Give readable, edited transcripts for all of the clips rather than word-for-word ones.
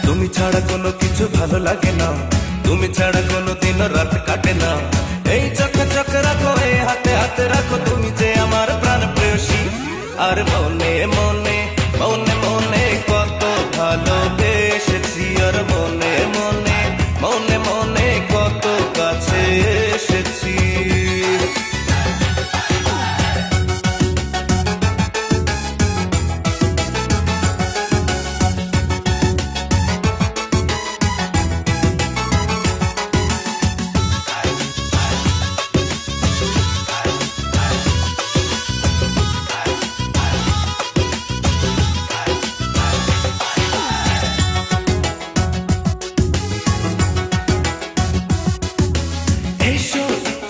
তুমি ছাড়া কোনো কিছু ভালো লাগে না, তুমি ছাড়া কোনো দিন রাত কাটে না। এই চোখে চোখে রাখো, এই হাতে হাতে রাখো, তুমি যে আমার প্রাণ প্রেয়সী। আর মনে মনে মনে মনে কত ভালোবেসেছি, আর মনে মনে মনে মনে কত কাছে এসেছি।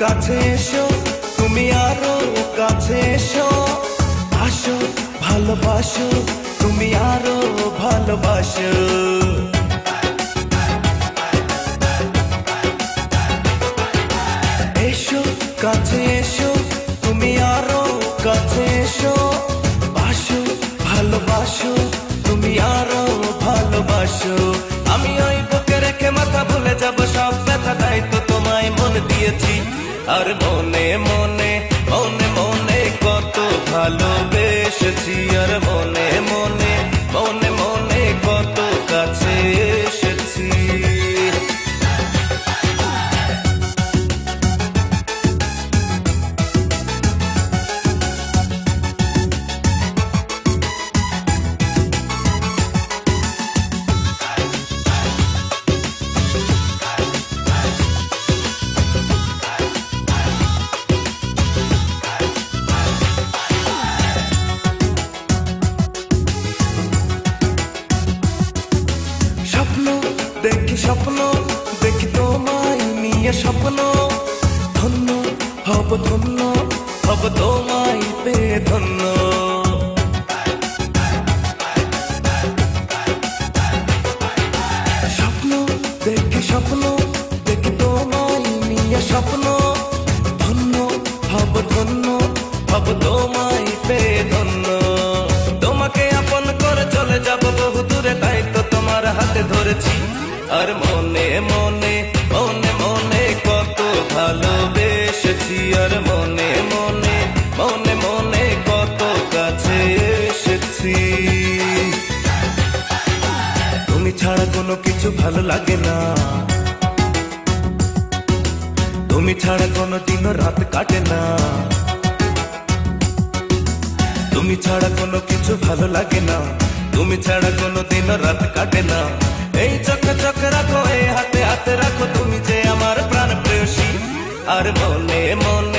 কাছে এসো, তুমি আরো কাছে এসো, আসো ভালোবাসো, তুমি আরো ভালোবাসো। এসো কাছে এসো, তুমি আরো কাছে এসো, বাসো ভালোবাসো, তুমি আরো ভালোবাসো। আমি ওই বুকে রেখে মাথা ভুলে যাব সব ব্যথা, দায়িত্ব তোমায় মন দিয়েছি। আর মনে মনে মনে মনে কত ভালোবেসেছি, আর মনে মনে মনে মনে কত কাছে এসেছি। দেখি স্বপ্ন, দেখি তোমায় নিয়ে স্বপ্ন, ধন্য হব ধন্য হব তোমায় পেয়ে ধন্য। স্বপ্ন দেখি স্বপ্ন, দেখি তোমায় নিয়ে স্বপ্ন, ধন্য হব ধন্য হব তোমায় পেয়ে ধন্য। তোমাকে আপন করে চলে যাব বহু দূরে, তাই তো তোমার হাতে ধরেছি। আর মনে মনে মনে মনে কত ভালোবেসেছি, আর মনে মনে মনে মনে কত কাছে এসেছি। তুমি ছাড়া কোনো কিছু ভালো লাগে না, তুমি ছাড়া কোনো দিন রাত কাটে না। তুমি ছাড়া কোনো কিছু ভালো লাগে না, তুমি ছাড়া কোনো দিন রাত কাটে না। এই চোখে চোখে রাখো, এই হাতে হাতে রাখো, তুমি যে আমার প্রাণ প্রেয়সী। আর মনে মনে